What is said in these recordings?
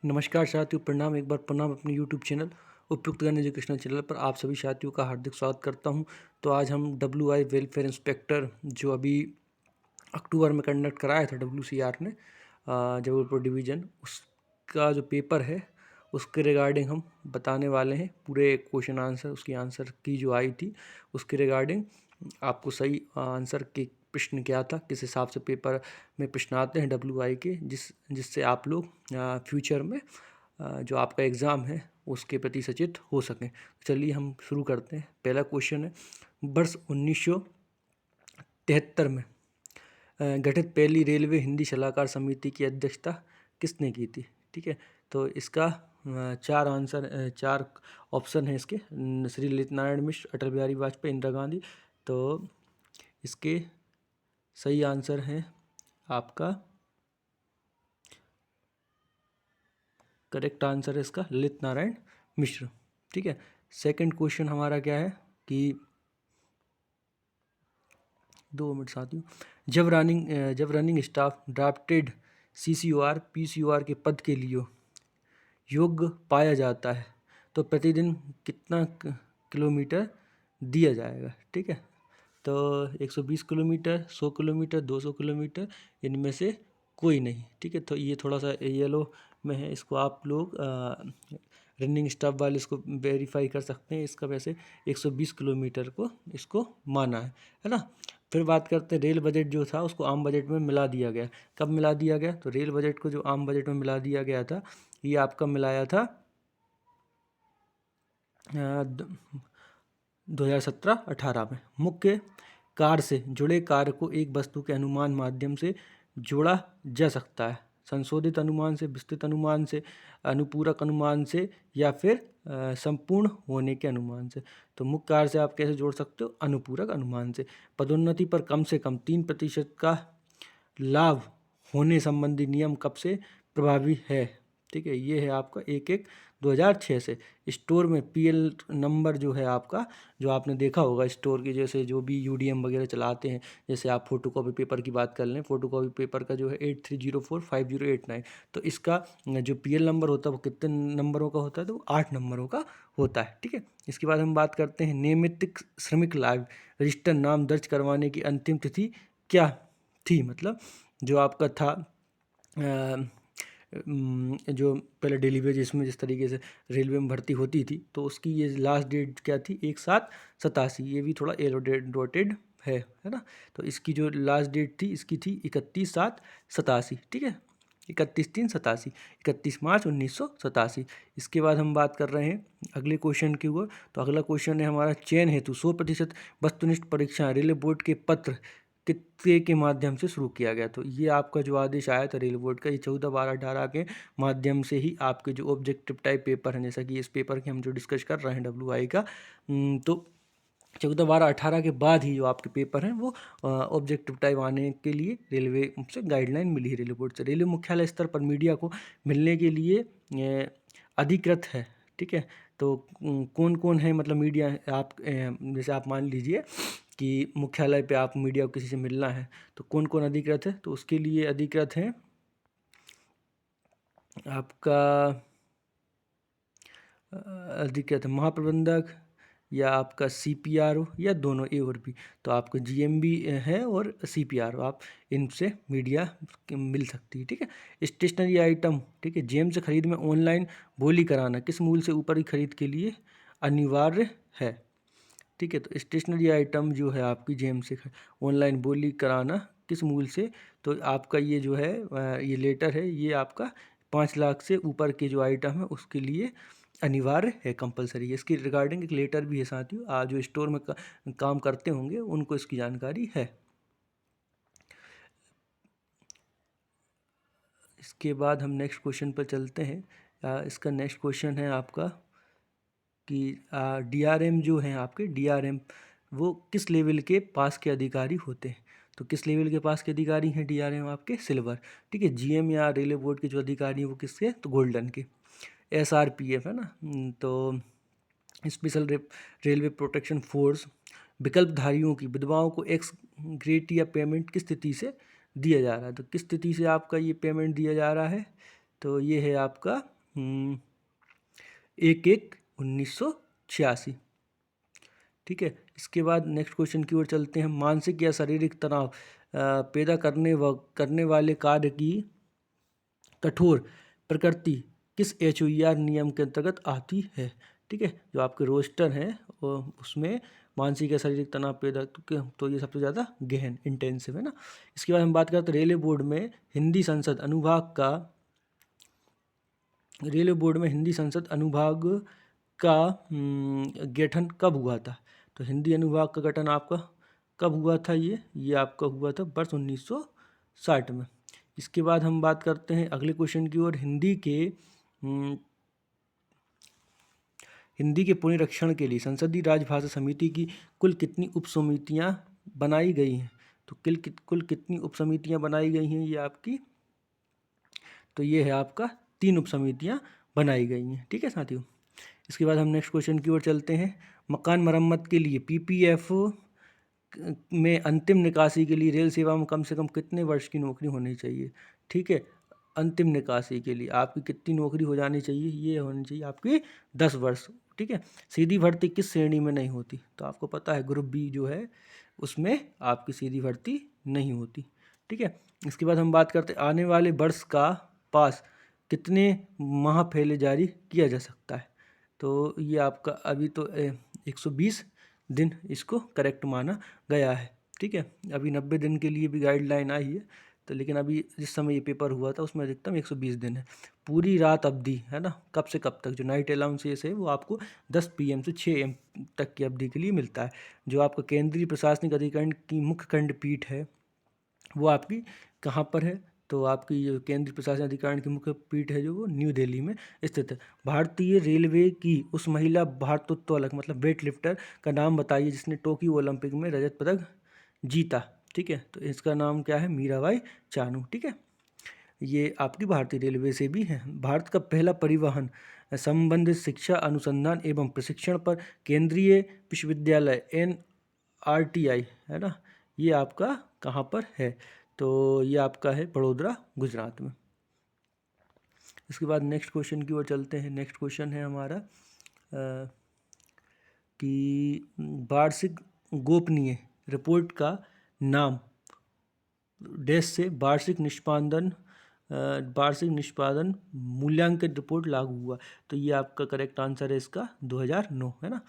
नमस्कार साथियों, प्रणाम। एक बार प्रणाम अपने यूट्यूब चैनल उपयुक्त ज्ञान एजुकेशनल चैनल पर आप सभी साथियों का हार्दिक स्वागत करता हूं। तो आज हम WI वेलफेयर इंस्पेक्टर जो अभी अक्टूबर में कंडक्ट कराया था WCR ने जबलपुर डिवीज़न, उसका जो पेपर है उसके रिगार्डिंग हम बताने वाले हैं। पूरे क्वेश्चन आंसर उसकी आंसर की जो आई थी उसके रिगार्डिंग आपको सही आंसर के प्रश्न क्या था, किस हिसाब से पेपर में प्रश्न आते हैं WI के, जिससे आप लोग फ्यूचर में जो आपका एग्ज़ाम है उसके प्रति सचेत हो सकें। चलिए हम शुरू करते हैं। पहला क्वेश्चन है, वर्ष 1973 में गठित पहली रेलवे हिंदी सलाहकार समिति की अध्यक्षता किसने की थी? ठीक है, तो इसका चार ऑप्शन है इसके। श्री ललित नारायण मिश्र, अटल बिहारी वाजपेयी, इंदिरा गांधी। तो इसके सही आंसर है आपका, करेक्ट आंसर है इसका ललित नारायण मिश्र। ठीक है, सेकंड क्वेश्चन हमारा क्या है कि 2 मिनट साथियों, जब running staff drafted CCOR PCOR के पद के लिए योग्य पाया जाता है तो प्रतिदिन कितना किलोमीटर दिया जाएगा? ठीक है, तो 120 किलोमीटर, 100 किलोमीटर, 200 किलोमीटर, इनमें से कोई नहीं। ठीक है, तो ये थोड़ा सा येलो में है, इसको आप लोग रनिंग स्टाफ वाले इसको वेरीफाई कर सकते हैं। इसका वैसे 120 किलोमीटर को इसको माना है ना। फिर बात करते हैं, रेल बजट जो था उसको आम बजट में मिला दिया गया। कब मिला दिया गया? तो रेल बजट को जो आम बजट में मिला दिया गया था, ये आपका मिलाया था 2017-18 में। मुख्य कार्य से जुड़े कार्य को एक वस्तु के अनुमान माध्यम से जोड़ा जा सकता है। संशोधित अनुमान से, विस्तृत अनुमान से, अनुपूरक अनुमान से, या फिर संपूर्ण होने के अनुमान से। तो मुख्य कार्य से आप कैसे जोड़ सकते हो? अनुपूरक अनुमान से। पदोन्नति पर कम से कम 3% का लाभ होने संबंधी नियम कब से प्रभावी है? ठीक है, ये है आपका 1/1/2006 से। स्टोर में PL नंबर जो है आपका, जो आपने देखा होगा स्टोर की, जैसे जो भी UDM वगैरह चलाते हैं, जैसे आप फोटोकॉपी पेपर की बात कर लें, फोटोकॉपी पेपर का जो है 83045089, तो इसका जो PL नंबर होता है वो कितने नंबरों का होता है? तो 8 नंबरों का होता है। ठीक है, इसके बाद हम बात करते हैं, नियमित श्रमिक लाभ रजिस्टर नाम दर्ज करवाने की अंतिम तिथि क्या थी? मतलब जो आपका था जो पहले डेली वेज इसमें जिस तरीके से रेलवे में भर्ती होती थी, तो उसकी ये लास्ट डेट क्या थी? 1/7/87। ये भी थोड़ा एरोडेटेड है ना। तो इसकी जो लास्ट डेट थी इसकी थी 31/7/87। ठीक है, 31/3/87, 31 मार्च 1987। इसके बाद हम बात कर रहे हैं अगले क्वेश्चन की ओर। तो अगला क्वेश्चन है हमारा, चयन हेतु 100% वस्तुनिष्ठ परीक्षा रेलवे बोर्ड के पत्र कितने के माध्यम से शुरू किया गया? तो ये आपका जो आदेश आया था रेल बोर्ड का, ये 14/12/18 के माध्यम से ही आपके जो ऑब्जेक्टिव टाइप पेपर हैं, जैसा कि इस पेपर के हम जो डिस्कस कर रहे हैं WI का, तो 14/12/18 के बाद ही जो आपके पेपर हैं वो ऑब्जेक्टिव टाइप आने के लिए रेलवे से गाइडलाइन मिली है, रेलवे बोर्ड से। रेलवे मुख्यालय स्तर पर मीडिया को मिलने के लिए अधिकृत है। ठीक है, तो कौन कौन है, मतलब मीडिया आप जैसे आप मान लीजिए कि मुख्यालय पे आप मीडिया को किसी से मिलना है, तो कौन कौन अधिकृत है? तो उसके लिए अधिकृत है आपका अधिकृत महाप्रबंधक, या आपका CPRO, या दोनों, ए और बी। तो आपका GMB है और CPRO, आप इनसे मीडिया मिल सकती है। ठीक है, स्टेशनरी आइटम, ठीक है, जेम से खरीद में ऑनलाइन बोली कराना किस मूल्य से ऊपर की खरीद के लिए अनिवार्य है? ठीक है, तो स्टेशनरी आइटम जो है आपकी जेम से ऑनलाइन बोली कराना किस मूल्य से? तो आपका ये जो है ये लेटर है, ये आपका 5 लाख से ऊपर के जो आइटम है उसके लिए अनिवार्य है, कंपलसरी है। इसकी रिगार्डिंग एक लेटर भी है साथियों, जो स्टोर में काम करते होंगे उनको इसकी जानकारी है। इसके बाद हम नेक्स्ट क्वेश्चन पर चलते हैं। इसका नेक्स्ट क्वेश्चन है आपका कि DRM जो हैं आपके, DRM वो किस लेवल के पास के अधिकारी होते हैं? तो किस लेवल के पास के अधिकारी हैं DRM आपके? सिल्वर। ठीक है, GM या रेलवे बोर्ड के जो अधिकारी हैं वो किसके? तो गोल्डन के। SRPF है ना। तो स्पेशल रेलवे प्रोटेक्शन फोर्स विकल्पधारियों की विधवाओं को एक्स ग्रेटिया पेमेंट किस स्थिति से दिया जा रहा है? तो किस स्थिति से आपका ये पेमेंट दिया जा रहा है? तो ये है आपका 1/1/1986। ठीक है, इसके बाद नेक्स्ट क्वेश्चन की ओर चलते हैं। मानसिक या शारीरिक तनाव पैदा करने वाले कार्य की कठोर प्रकृति किस HOER नियम के अंतर्गत आती है? ठीक है, जो आपके रोस्टर हैं उसमें मानसिक या शारीरिक तनाव पैदा तो ये सबसे ज़्यादा गहन इंटेंसिव है ना। इसके बाद हम बात करते हैं रेलवे बोर्ड में हिंदी संसद अनुभाग का गठन कब हुआ था? तो हिंदी अनुभाग का गठन आपका कब हुआ था? ये आपका हुआ था वर्ष 1960 में। इसके बाद हम बात करते हैं अगले क्वेश्चन की ओर। हिंदी के पुनरीक्षण के लिए संसदीय राजभाषा समिति की कुल कितनी उपसमितियां बनाई गई हैं? तो कुल कितनी उपसमितियां बनाई गई हैं ये आपकी? तो ये है आपका 3 उपसमितियां बनाई गई हैं। ठीक है साथियों, इसके बाद हम नेक्स्ट क्वेश्चन की ओर चलते हैं। मकान मरम्मत के लिए PPF में अंतिम निकासी के लिए रेल सेवा में कम से कम कितने वर्ष की नौकरी होनी चाहिए? ठीक है, अंतिम निकासी के लिए आपकी कितनी नौकरी हो जानी चाहिए? ये होनी चाहिए आपकी 10 वर्ष। ठीक है, सीधी भर्ती किस श्रेणी में नहीं होती? तो आपको पता है ग्रुप बी जो है उसमें आपकी सीधी भर्ती नहीं होती। ठीक है, इसके बाद हम बात करते हैं आने वाले वर्ष का पास कितने माह पहले जारी किया जा सकता है? तो ये आपका अभी तो 120 दिन इसको करेक्ट माना गया है। ठीक है, अभी 90 दिन के लिए भी गाइडलाइन आई है, तो लेकिन अभी जिस समय ये पेपर हुआ था उसमें अधिकतम 120 दिन है। पूरी रात अवधि है ना, कब से कब तक जो नाइट अलाउंसेस है वो आपको 10 PM से 6 AM तक की अवधि के लिए मिलता है। जो आपका केंद्रीय प्रशासनिक अधिकरण की मुख्य खंडपीठ है वो आपकी कहाँ पर है? तो आपकी जो केंद्रीय प्रशासन अधिकरण की मुख्य पीठ है जो वो न्यू दिल्ली में स्थित है। भारतीय रेलवे की उस महिला भारोत्तोलक मतलब वेट लिफ्टर का नाम बताइए जिसने टोक्यो ओलंपिक में रजत पदक जीता। ठीक है, तो इसका नाम क्या है? मीराबाई चानू। ठीक है, ये आपकी भारतीय रेलवे से भी है। भारत का पहला परिवहन संबंधित शिक्षा अनुसंधान एवं प्रशिक्षण पर केंद्रीय विश्वविद्यालय NRTI है ना, ये आपका कहाँ पर है? तो ये आपका है बड़ोदरा गुजरात में। इसके बाद नेक्स्ट क्वेश्चन की ओर चलते हैं। नेक्स्ट क्वेश्चन है हमारा कि वार्षिक गोपनीय रिपोर्ट का नाम डैश से वार्षिक निष्पादन मूल्यांकन रिपोर्ट लागू हुआ। तो ये आपका करेक्ट आंसर है इसका 2009 है ना।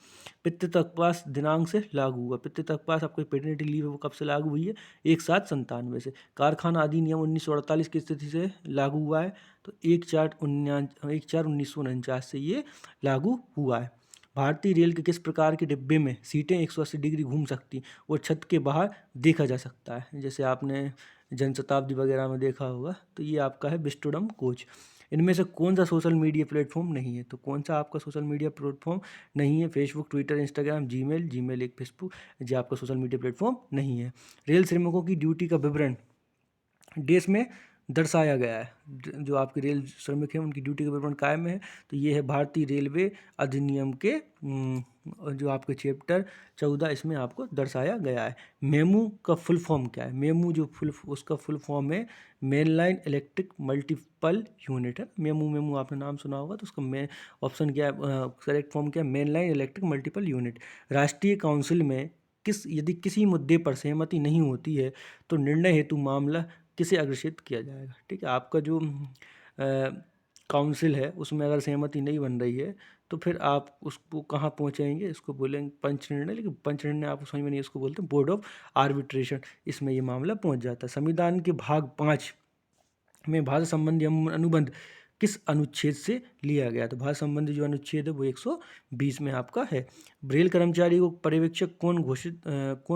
पितृत्वपास दिनांक से लागू हुआ। पितृत्वपास आपको पेटर्निटी लीव है वो कब से लागू हुई है? 1/7/97 से। कारखाना अधिनियम 1948 की स्थिति से लागू हुआ है, तो 1/4/1949 से ये लागू हुआ है। भारतीय रेल के किस प्रकार के डिब्बे में सीटें 180 डिग्री घूम सकती और छत के बाहर देखा जा सकता है? जैसे आपने जनशताब्दी वगैरह में देखा होगा। तो ये आपका है विस्टोडम कोच। इनमें से कौन सा सोशल मीडिया प्लेटफॉर्म नहीं है? तो कौन सा आपका सोशल मीडिया प्लेटफॉर्म नहीं है? फेसबुक, ट्विटर, इंस्टाग्राम, जीमेल एक फेसबुक जो आपका सोशल मीडिया प्लेटफॉर्म नहीं है। रेल श्रमिकों की ड्यूटी का विवरण देश में दर्शाया गया है। जो आपके रेल श्रमिक हैं उनकी ड्यूटी का विवरण कायम है। तो ये है भारतीय रेलवे अधिनियम के जो आपके चैप्टर 14 इसमें आपको दर्शाया गया है। मेमू का फुल फॉर्म क्या है? मेमू जो उसका फुल फॉर्म है main line electric multiple unit है। मेमू आपने नाम सुना होगा, तो उसका ऑप्शन क्या है? करेक्ट फॉर्म क्या है? Main line electric multiple unit. राष्ट्रीय काउंसिल में यदि किसी मुद्दे पर सहमति नहीं होती है तो निर्णय हेतु मामला किसे अग्रेसित किया जाएगा? ठीक है, आपका जो काउंसिल है उसमें अगर सहमति नहीं बन रही है तो फिर आप उसको कहाँ पहुँचाएंगे? इसको बोलेंगे पंच निर्णय, लेकिन पंच निर्णय आपको समझ में नहीं, इसको बोलते हैं बोर्ड ऑफ आर्बिट्रेशन। इसमें ये मामला पहुँच जाता है। संविधान के भाग 5 में भाषा संबंधी अनुबंध किस अनुच्छेद से लिया गया? तो भाषा संबंधी जो अनुच्छेद है वो 120 में आपका है। रेल कर्मचारी को पर्यवेक्षक कौन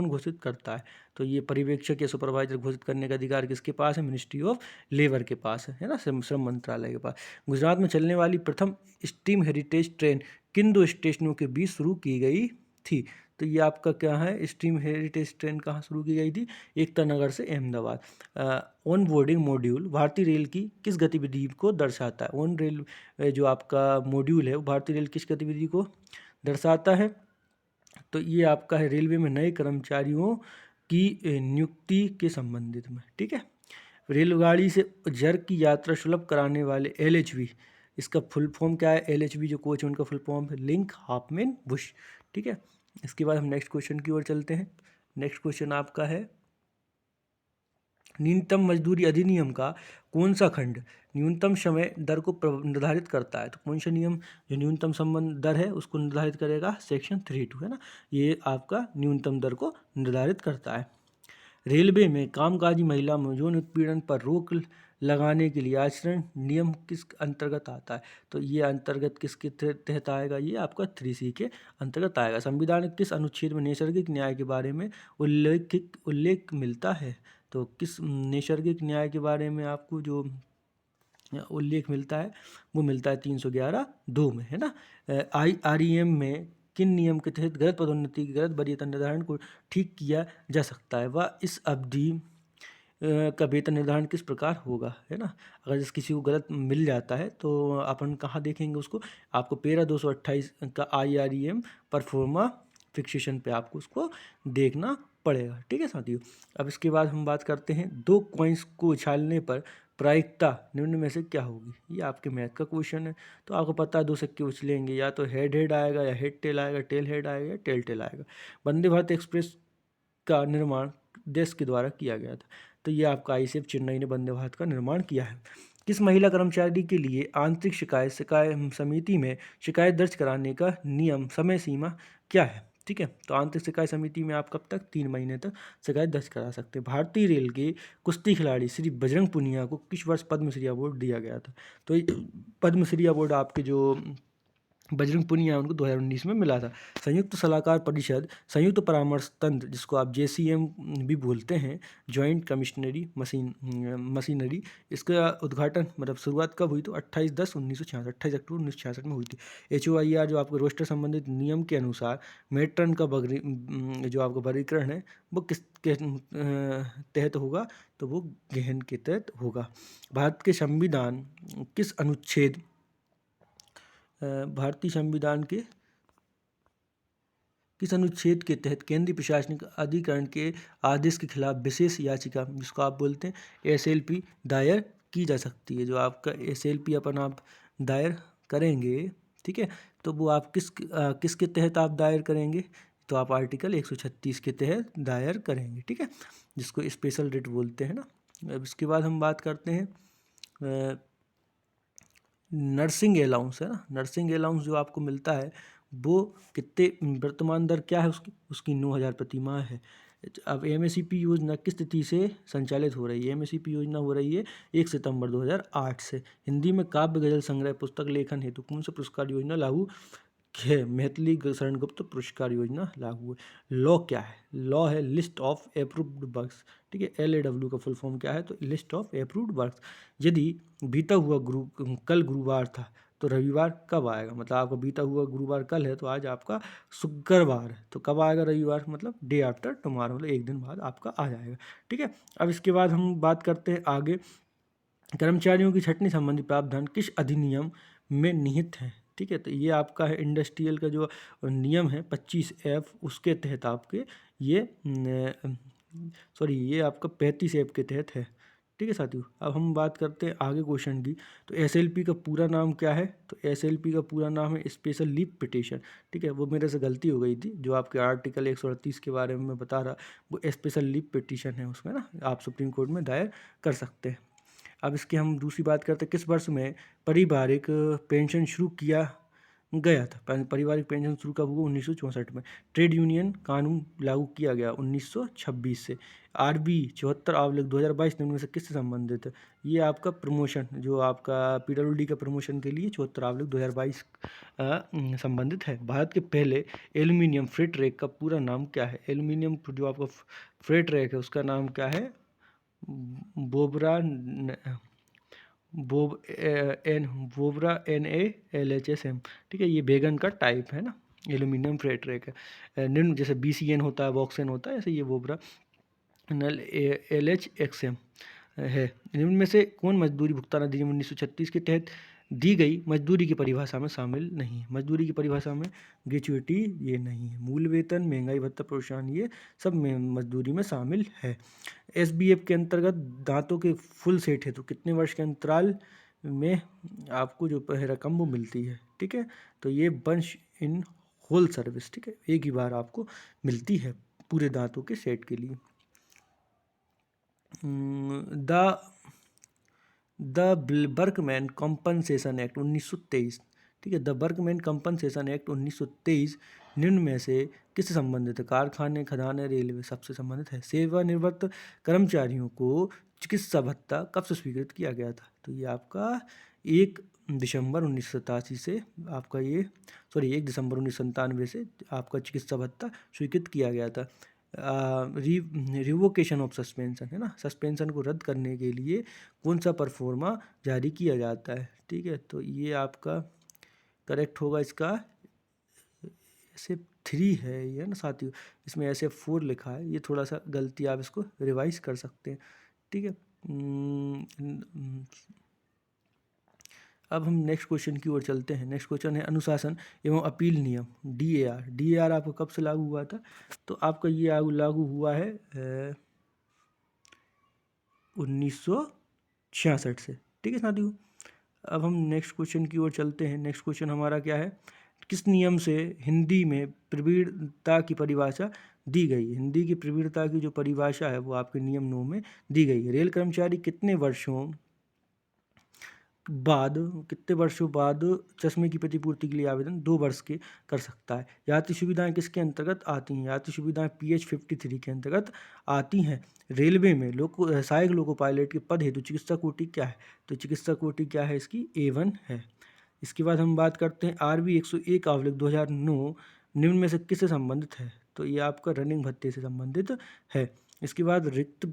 घोषित करता है? तो ये पर्यवेक्षक या सुपरवाइजर घोषित करने का अधिकार किसके पास है? मिनिस्ट्री ऑफ लेबर के पास है ना, श्रम मंत्रालय के पास। गुजरात में चलने वाली प्रथम स्टीम हेरिटेज ट्रेन किन 2 स्टेशनों के बीच शुरू की गई थी? तो ये आपका क्या है? स्टीम हेरिटेज ट्रेन कहाँ शुरू की गई थी? एकता नगर से अहमदाबाद। ऑन बोर्डिंग मॉड्यूल भारतीय रेल की किस गतिविधि को दर्शाता है? ऑन रेल जो आपका मॉड्यूल है वो भारतीय रेल किस गतिविधि को दर्शाता है? तो ये आपका है रेलवे में नए कर्मचारियों की नियुक्ति के संबंधित में। ठीक है, रेलगाड़ी से उज्जैन की यात्रा सुलभ कराने वाले LHV इसका फुल फॉर्म क्या है? LHB जो कोच है उनका फुल फॉर्म है लिंक हाफमैन बुश। ठीक है, इसके बाद हम नेक्स्ट क्वेश्चन की ओर चलते हैं। नेक्स्ट क्वेश्चन आपका है, न्यूनतम मजदूरी अधिनियम का कौन सा खंड न्यूनतम समय दर को निर्धारित करता है? तो कौन सा नियम जो न्यूनतम संबंध दर है उसको निर्धारित करेगा? सेक्शन 32 है ना, ये आपका न्यूनतम दर को निर्धारित करता है। रेलवे में कामकाजी महिला यौन उत्पीड़न पर रोक लगाने के लिए आचरण नियम किस अंतर्गत आता है? तो ये अंतर्गत किसके तहत आएगा? ये आपका 3C के अंतर्गत आएगा। संविधान के किस अनुच्छेद में नैसर्गिक न्याय के बारे में उल्लेख मिलता है? तो किस नैसर्गिक न्याय के बारे में आपको जो उल्लेख मिलता है वो मिलता है 311(2) में, है ना। IREM में किन नियम के तहत गलत पदोन्नति की गलत वरीयता निर्धारण को ठीक किया जा सकता है? वह इस अवधि का वेतन निर्धारण किस प्रकार होगा, है ना। अगर जिस किसी को गलत मिल जाता है तो अपन कहाँ देखेंगे उसको? आपको पैरा 228 का IREM परफॉर्मा फिक्सेशन पे आपको उसको देखना पड़ेगा। ठीक है साथियों, अब इसके बाद हम बात करते हैं, 2 कॉइन्स को उछालने पर प्रायिकता निम्न में से क्या होगी? ये आपके मैथ का क्वेश्चन है। तो आपको पता है 2 सिक्के उछलेंगे, या तो हेड हेड आएगा, या हेड टेल आएगा, टेल हेड आएगा, या टेल टेल आएगा। वंदे भारत एक्सप्रेस का निर्माण देश के द्वारा किया गया था। तो ये आपका ICF चेन्नई ने वंदे भारत का निर्माण किया है। किस महिला कर्मचारी के लिए आंतरिक शिकायत समिति में शिकायत दर्ज कराने का नियम समय सीमा क्या है? ठीक है, तो आंतरिक शिकायत समिति में आप कब तक? 3 महीने तक शिकायत दर्ज करा सकते हैं। भारतीय रेल के कुश्ती खिलाड़ी श्री बजरंग पुनिया को किस वर्ष पद्मश्री अवार्ड दिया गया था? तो पद्मश्री अवार्ड आपके जो बजरंग पुनिया उनको 2019 में मिला था। संयुक्त सलाहकार परिषद संयुक्त परामर्श तंत्र, जिसको आप JCM भी बोलते हैं, जॉइंट कमिश्नरी मशीनरी, इसका उद्घाटन मतलब शुरुआत कब हुई? तो 28/10/1966, 28 अक्टूबर 1966 में हुई थी। HOIR जो आपको रोस्टर संबंधित नियम के अनुसार मेट्रन का जो आपका वर्गीकरण है वो किस के तहत होगा? तो वो गहन के तहत होगा। भारत के संविधान किस अनुच्छेद भारतीय संविधान के किस अनुच्छेद के तहत केंद्रीय प्रशासनिक अधिकरण के आदेश के खिलाफ विशेष याचिका, जिसको आप बोलते हैं SLP, दायर की जा सकती है? जो आपका SLP अपन आप दायर करेंगे, ठीक है, तो वो आप किसके तहत आप दायर करेंगे? तो आप आर्टिकल 136 के तहत दायर करेंगे, ठीक है, जिसको स्पेशल रिट बोलते हैं ना। अब इसके बाद हम बात करते हैं नर्सिंग अलाउंस, है ना। नर्सिंग अलाउंस जो आपको मिलता है वो कितने, वर्तमान दर क्या है उसकी 9,000 प्रति माह है। अब MSCP योजना किस तिथि से संचालित हो रही है? MSCP योजना हो रही है 1 सितंबर 2008 से। हिंदी में काव्य गजल संग्रह पुस्तक लेखन हेतु कौन सा पुरस्कार योजना लागू है? मैथिली शरण गुप्त पुरस्कार योजना लागू है। लॉ क्या है? लॉ है लिस्ट ऑफ अप्रूव्ड वर्क्स, ठीक है। LAW का फुल फॉर्म क्या है? तो लिस्ट ऑफ अप्रूव्ड वर्क्स। यदि बीता हुआ कल गुरुवार था तो रविवार कब आएगा? मतलब आपका बीता हुआ गुरुवार कल है तो आज आपका शुक्रवार है, तो कब आएगा रविवार? मतलब डे आफ्टर टुमारो, मतलब एक दिन बाद आपका आ जाएगा, ठीक है। अब इसके बाद हम बात करते हैं आगे, कर्मचारियों की छंटनी संबंधी प्रावधान किस अधिनियम में निहित है? ठीक है, तो ये आपका है इंडस्ट्रियल का जो नियम है 25F, उसके तहत आपके ये ये आपका 35F के तहत है, ठीक है साथियों। अब हम बात करते हैं आगे क्वेश्चन की, तो SLP का पूरा नाम क्या है? तो SLP का पूरा नाम है स्पेशल लीव पिटिशन, ठीक है। वो मेरे से गलती हो गई थी, जो आपके आर्टिकल 138 के बारे में मैं बता रहा, वो स्पेशल लीव पिटिशन है, उसमें ना आप सुप्रीम कोर्ट में दायर कर सकते हैं। अब इसकी हम दूसरी बात करते हैं, किस वर्ष में पारिवारिक पेंशन शुरू किया गया था? पारिवारिक पेंशन शुरू कब हुआ? 1964 में। ट्रेड यूनियन कानून लागू किया गया 1926 से। RB 74/2022 निम्न में से किससे संबंधित है? ये आपका प्रमोशन, जो आपका PWD का प्रमोशन के लिए 74/2022 संबंधित है। भारत के पहले एल्यूमिनियम फ्रेट रैक का पूरा नाम क्या है? एल्यूमिनियम जो आपका फ्रेट रैक है उसका नाम क्या है? बोबरा बोबरा NALHSM, ठीक है। ये वेगन का टाइप है ना, एल्यूमिनियम फ्रेट रैक है। निम्न जैसे BCN होता है, वॉक्सन होता है, ऐसे ये बोबरा LHXM है। निम्न में से कौन मजदूरी भुगतान अधिनियम 1936 के तहत दी गई मजदूरी की परिभाषा में शामिल नहीं है? मजदूरी की परिभाषा में ग्रेच्युइटी ये नहीं है। मूल वेतन, महंगाई भत्ता, प्रोत्साहन, ये सब में मजदूरी में शामिल है। SBF के अंतर्गत दांतों के फुल सेट है तो कितने वर्ष के अंतराल में आपको जो रकम वो मिलती है, ठीक है। तो ये वंश इन होल सर्विस, ठीक है, एक ही बार आपको मिलती है पूरे दांतों के सेट के लिए। द बर्कमैन कॉम्पनसेशन एक्ट 1923, ठीक है। द बर्कमैन कॉम्पनसेशन एक्ट 1923 निम्न में से किससे संबंधित है? कारखाने, खदानें, रेलवे, सबसे संबंधित है। सेवानिवृत्त कर्मचारियों को चिकित्सा भत्ता कब से स्वीकृत किया गया था? तो ये आपका 1 दिसंबर 1987 से आपका ये 1 दिसंबर 1997 से आपका चिकित्सा भत्ता स्वीकृत किया गया था। रिवोकेशन ऑफ सस्पेंशन, है ना, सस्पेंशन को रद्द करने के लिए कौन सा परफॉर्मा जारी किया जाता है? ठीक है, तो ये आपका करेक्ट होगा इसका ऐसे 3 है ये ना साथियों, इसमें ऐसे 4 लिखा है, ये थोड़ा सा गलती, आप इसको रिवाइज कर सकते हैं, ठीक है। अब हम नेक्स्ट क्वेश्चन की ओर चलते हैं। नेक्स्ट क्वेश्चन है अनुशासन एवं अपील नियम, DAR। DAR आपको कब से लागू हुआ था? तो आपका ये लागू हुआ है 1966 से, ठीक है साथियों। अब हम नेक्स्ट क्वेश्चन की ओर चलते हैं। नेक्स्ट क्वेश्चन हमारा क्या है? किस नियम से हिंदी में प्रवीणता की परिभाषा दी गई है? हिंदी की प्रवीणता की जो परिभाषा है वो आपके नियम 9 में दी गई है। रेल कर्मचारी कितने वर्षों बाद चश्मे की प्रतिपूर्ति के लिए आवेदन 2 वर्ष के कर सकता है? यात्री सुविधाएं किसके अंतर्गत आती हैं? यात्री सुविधाएं PH 53 के अंतर्गत आती हैं। रेलवे में सहायक लोको पायलट के पद हेतु चिकित्सा कोटि क्या है? तो चिकित्सा कोटि क्या है इसकी? A1 है। इसके बाद हम बात करते हैं RB 101/2009 निम्न में से किससे संबंधित है? तो ये आपका रनिंग भत्ते से संबंधित है। इसके बाद रिक्त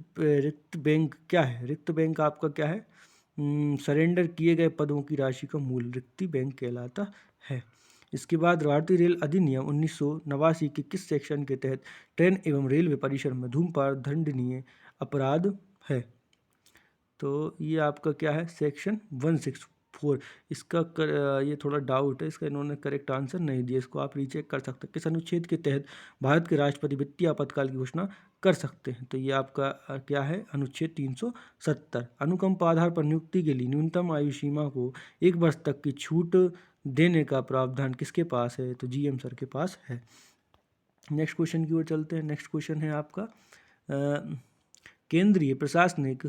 बैंक क्या है? रिक्त बैंक आपका क्या है? सरेंडर किए गए पदों की राशि का मूल रिक्ति बैंक कहलाता है। इसके बाद भारतीय रेल अधिनियम 1989 के किस सेक्शन के तहत ट्रेन एवं रेलवे परिसर में धूम्रपान दंडनीय अपराध है? तो ये आपका क्या है? सेक्शन 164। इसका ये थोड़ा डाउट है, इसका इन्होंने करेक्ट आंसर नहीं दिया, इसको आप रीचेक कर सकते हैं। किस अनुच्छेद के तहत भारत के राष्ट्रपति वित्तीय आपातकाल की घोषणा कर सकते हैं? तो ये आपका क्या है? अनुच्छेद 370। अनुकंप आधार पर नियुक्ति के लिए न्यूनतम आयु सीमा को 1 वर्ष तक की छूट देने का प्रावधान किसके पास है? तो GM सर के पास है। नेक्स्ट क्वेश्चन की ओर चलते हैं। नेक्स्ट क्वेश्चन है आपका केंद्रीय प्रशासनिक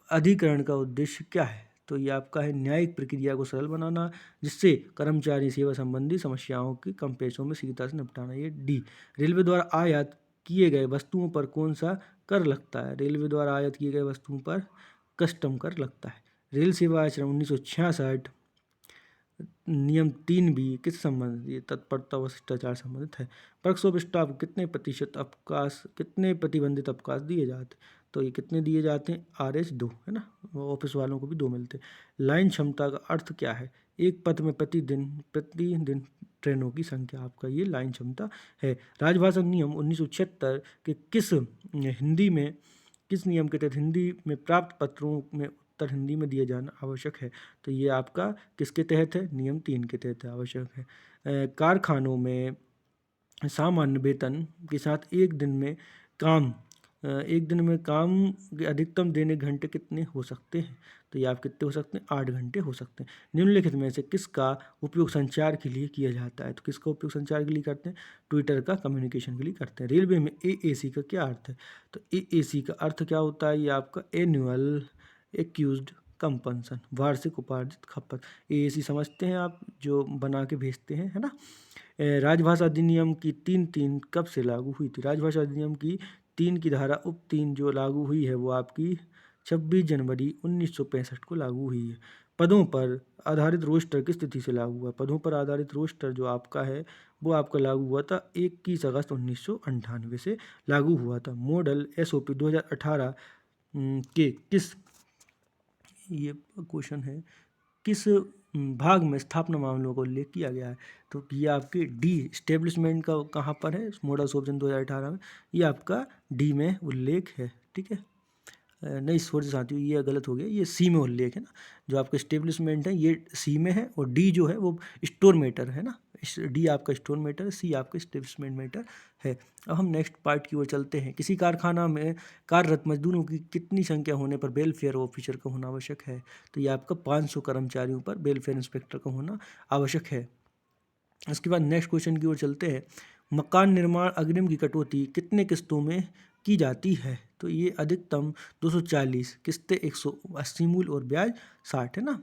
अधिकरण का उद्देश्य क्या है? तो ये आपका है न्यायिक प्रक्रिया को सरल बनाना, जिससे कर्मचारी सेवा संबंधी समस्याओं की कम पेशों में शीघ्रता से निपटाना। ये D। रेलवे द्वारा आयात किए गए वस्तुओं पर कौन सा कर लगता है? रेलवे द्वारा आयात किए गए वस्तुओं पर कस्टम कर लगता है। रेल सेवा आचरण 1966 नियम 3B किस संबंधित? ये तत्परता व शिष्टाचार संबंधित है। वर्क्स ऑफ स्टाफ कितने प्रतिबंधित अवकाश दिए जाते? तो ये कितने दिए जाते हैं? RH 2, है ना, ऑफिस वालों को भी 2 मिलते हैं। लाइन क्षमता का अर्थ क्या है? एक पथ में प्रतिदिन ट्रेनों की संख्या, आपका ये लाइन क्षमता है। राजभाषा नियम 1976 के किस नियम के तहत हिंदी में प्राप्त पत्रों में उत्तर हिंदी में दिए जाना आवश्यक है? तो ये आपका किसके तहत है? नियम 3 के तहत आवश्यक है। कारखानों में सामान्य वेतन के साथ एक दिन में काम के अधिकतम दैनिक घंटे कितने हो सकते हैं? तो ये आप कितने हो सकते हैं? 8 घंटे हो सकते हैं। निम्नलिखित में से किसका उपयोग संचार के लिए किया जाता है? तो किसका उपयोग संचार के लिए करते हैं? ट्विटर का कम्युनिकेशन के लिए करते हैं। रेलवे में AAC का क्या अर्थ है? तो AAC का अर्थ क्या होता है? ये आपका एनुअल एक्यूज्ड कंपनसन, वार्षिक उपार्जित खपत। AAC समझते हैं आप, जो बना के भेजते हैं, है ना। राजभाषा अधिनियम की 3 कब से लागू हुई थी? राजभाषा अधिनियम की 3 की धारा उप 3 जो लागू हुई है वो आपकी 26 जनवरी 1965 को लागू हुई है। पदों पर आधारित रोस्टर किस तिथि से लागू हुआ? पदों पर आधारित रोस्टर जो आपका है वो आपका लागू हुआ था 21 अगस्त 1998 से लागू हुआ था। मॉडल SOP 2018 के किस, ये क्वेश्चन है, किस भाग में स्थापना मामलों को उल्लेख किया गया है? तो ये आपके D स्टेब्लिशमेंट का कहाँ पर है? मॉडल्स ऑप्शन 2018 में, ये आपका D में उल्लेख है, ठीक है। नहीं सॉरी साथियों, ये गलत हो गया, ये सी में उल्लेख है ना, जो आपका स्टेब्लिशमेंट है ये सी में है, और डी जो है वो स्टोर मैटर है ना, डी आपका स्टोर मैटर है, सी आपका स्टेब्लिशमेंट मैटर है। अब हम नेक्स्ट पार्ट की ओर चलते हैं। किसी कारखाना में कार्यरत मजदूरों की कितनी संख्या होने पर वेलफेयर ऑफिसर का होना आवश्यक है? तो ये आपका 500 कर्मचारियों पर वेलफेयर इंस्पेक्टर का होना आवश्यक है। इसके बाद नेक्स्ट क्वेश्चन की ओर चलते हैं। मकान निर्माण अग्रिम की कटौती कितने किस्तों में की जाती है? तो ये अधिकतम 240 किस्तें 180 मूल और ब्याज 60 है ना।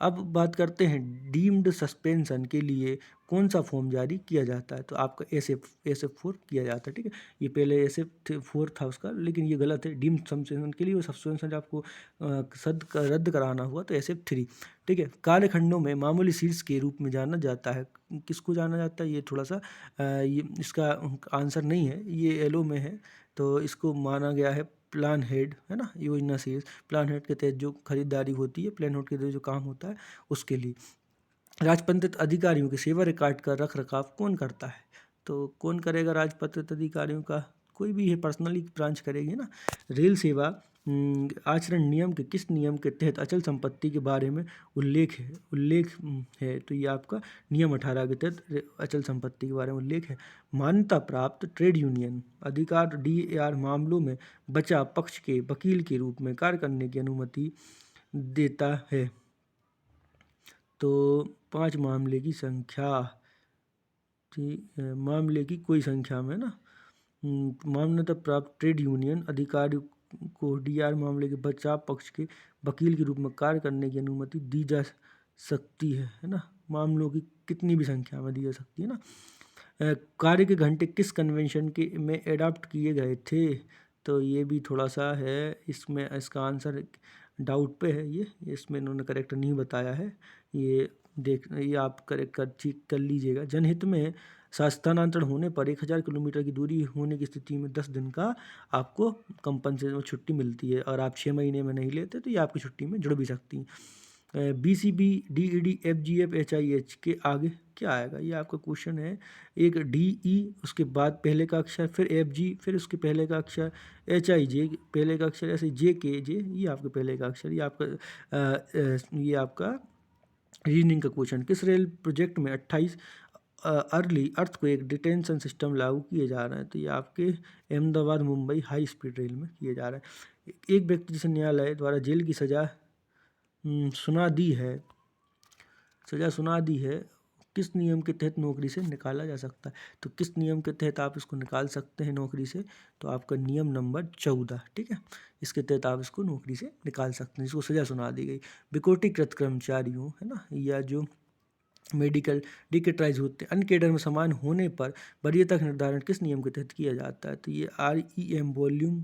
अब बात करते हैं डीम्ड सस्पेंशन के लिए कौन सा फॉर्म जारी किया जाता है? तो आपका SF4 किया जाता है, ठीक है। ये पहले SF4 था उसका, लेकिन ये गलत है। डीम्ड सस्पेंशन के लिए वो सस्पेंशन जब आपको रद्द कराना हुआ तो SF3, ठीक है। कार्यखंडों में मामूली शीर्ष के रूप में जाना जाता है, किसको जाना जाता है? ये थोड़ा सा ये इसका आंसर नहीं है, ये एलो में है, तो इसको माना गया है प्लान हेड, है ना, योजना शीर्ष। प्लान हेड के तहत जो खरीदारी होती है, प्लान हेड के तहत जो काम होता है उसके लिए। राजपत्रित अधिकारियों के सेवा रिकॉर्ड का रख रखाव कौन करता है? तो कौन करेगा राजपत्रित अधिकारियों का? कोई भी है, पर्सनली ब्रांच करेगी ना। रेल सेवा आचरण नियम के किस नियम के तहत अचल संपत्ति के बारे में उल्लेख है? तो ये आपका नियम 18 के तहत अचल संपत्ति के बारे में उल्लेख है। मान्यता प्राप्त ट्रेड यूनियन अधिकार DAR मामलों में बचाव पक्ष के वकील के रूप में कार्य करने की अनुमति देता है। तो 5 मामले की संख्या, ठीक, मामले की कोई संख्या में ना, मान्यता प्राप्त ट्रेड यूनियन अधिकारी को DAR मामले के बचाव पक्ष के वकील के रूप में कार्य करने की अनुमति दी जा सकती है ना। मामलों की कितनी भी संख्या में दी जा सकती है ना। कार्य के घंटे किस कन्वेंशन के में एडॉप्ट किए गए थे? तो ये भी थोड़ा सा है, इसमें इसका आंसर डाउट पे है, ये इसमें इन्होंने करेक्ट नहीं बताया है। ये आप करेक्ट चेक कर लीजिएगा। जनहित में स्थानांतरण होने पर 1000 किलोमीटर की दूरी होने की स्थिति में 10 दिन का आपको कंपनसेशन छुट्टी मिलती है, और आप 6 महीने में नहीं लेते तो ये आपकी छुट्टी में जुड़ भी सकती हैं। BCB DED FGF HIH के आगे क्या आएगा? ये आपका क्वेश्चन है। एक DE, उसके बाद पहले का अक्षर, फिर FG, फिर उसके पहले का अक्षर HIJ, पहले का अक्षर, ऐसे JKJ, ये आपके पहले का अक्षर। ये आपका रीजनिंग का क्वेश्चन। किस रेल प्रोजेक्ट में 28 अर्ली अर्थक्वेक डिटेंशन सिस्टम लागू किए जा रहे हैं? तो ये आपके Ahmedabad Mumbai high speed rail में किए जा रहे हैं। एक व्यक्ति जिसे न्यायालय द्वारा जेल की सजा सुना दी है, किस नियम के तहत नौकरी से निकाला जा सकता है? तो किस नियम के तहत आप इसको निकाल सकते हैं नौकरी से? तो आपका नियम नंबर 14, ठीक है, इसके तहत आप इसको नौकरी से निकाल सकते हैं, इसको सजा सुना दी गई। विकोटीकृत कर्मचारियों, है ना, या जो मेडिकल डिकेटराइज होते हैं, अनकेडर में समान होने पर वरीयता का निर्धारण किस नियम के तहत किया जाता है? तो ये REM वॉल्यूम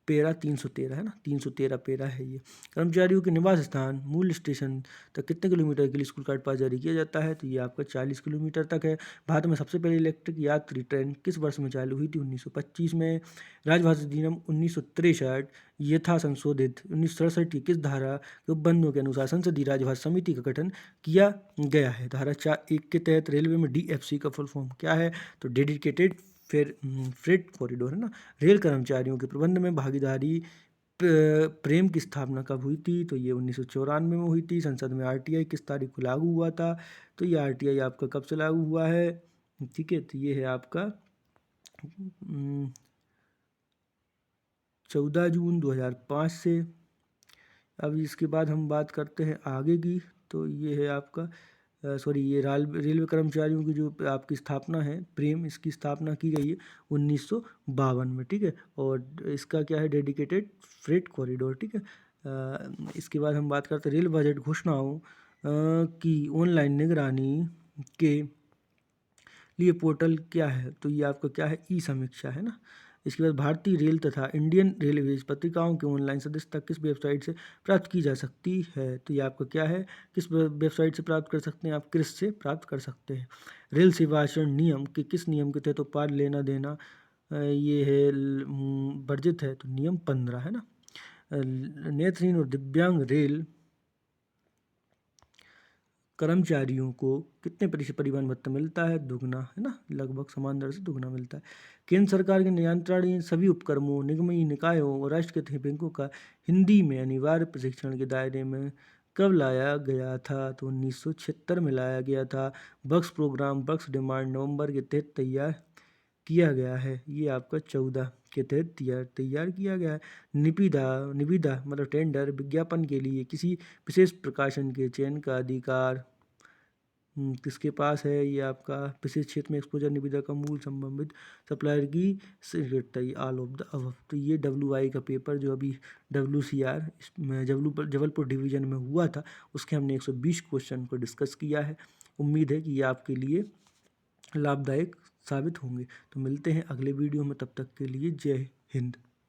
पेरा 313 है ना, 313 पेरा है ये। कर्मचारियों के निवास स्थान मूल स्टेशन तक कितने किलोमीटर के लिए स्कूल कार्ड पास जारी किया जाता है? तो ये आपका 40 किलोमीटर तक है। भारत में सबसे पहले इलेक्ट्रिक यात्री ट्रेन किस वर्ष में चालू हुई थी? 1925 में। राजभाषा अधिनियम 1963 यथा संशोधित 1967 की किस धारा के उपबंधों के अनुसार संसदीय राजभाषा समिति का गठन किया गया है? धारा 4(1) के तहत रेलवे में DFC का फुल फॉर्म क्या है? तो डेडिकेटेड फिर फ्रेट कॉरिडोर, है ना। रेल कर्मचारियों के प्रबंध में भागीदारी प्रेम की स्थापना कब हुई थी? तो ये 1994 में हुई थी। संसद में RTI किस तारीख को लागू हुआ था? तो ये RTI आपका कब से लागू हुआ है? ठीक है, तो ये है आपका 14 जून 2005 से। अब इसके बाद हम बात करते हैं आगे की। तो ये है आपका ये रेलवे कर्मचारियों की जो आपकी स्थापना है, प्रेम, इसकी स्थापना की गई है 1952 में, ठीक है। और इसका क्या है? डेडिकेटेड फ्रेट कॉरिडोर, ठीक है। इसके बाद हम बात करते हैं रेल बजट घोषणाओं की ऑनलाइन निगरानी के लिए पोर्टल क्या है? तो ये आपका क्या है? ई-समीक्षा, है ना। इसके बाद भारतीय रेल तथा इंडियन रेलवेज पत्रिकाओं की ऑनलाइन सदस्यता किस वेबसाइट से प्राप्त की जा सकती है? तो ये आपका क्या है? किस वेबसाइट से प्राप्त कर सकते हैं आप? क्रिस से प्राप्त कर सकते हैं। रेल सेवा आचरण नियम के किस नियम के तहत उत्पाद लेना देना ये है वर्जित है? तो नियम 15, है ना। नेत्रहीन और दिव्यांग रेल कर्मचारियों को कितने प्रतिशत परिवहन भत्ता मिलता है? दुगना, है ना, लगभग समान दर से दुगना मिलता है। केंद्र सरकार के नियंत्रणाधीन सभी उपक्रमों, निगमीय निकायों और राष्ट्रीयकृत बैंकों का हिंदी में अनिवार्य प्रशिक्षण के दायरे में कब लाया गया था? तो 1976 में लाया गया था। बक्स प्रोग्राम, बक्स डिमांड नवंबर के तहत तैयार किया गया है। ये आपका 14 के तहत तैयार किया गया है। निविदा निविदा मतलब टेंडर, विज्ञापन के लिए किसी विशेष प्रकाशन के चयन का अधिकार किसके पास है? ये आपका विशेष क्षेत्र में एक्सपोजर निविदा का मूल संबंधित सप्लायर की स्वीकृति, ऑल ऑफ द अबव। तो ये WI का पेपर जो अभी WCR इसमें जबलपुर डिवीजन में हुआ था, उसके हमने 120 क्वेश्चन को डिस्कस किया है। उम्मीद है कि ये आपके लिए लाभदायक साबित होंगे। तो मिलते हैं अगले वीडियो में, तब तक के लिए जय हिंद।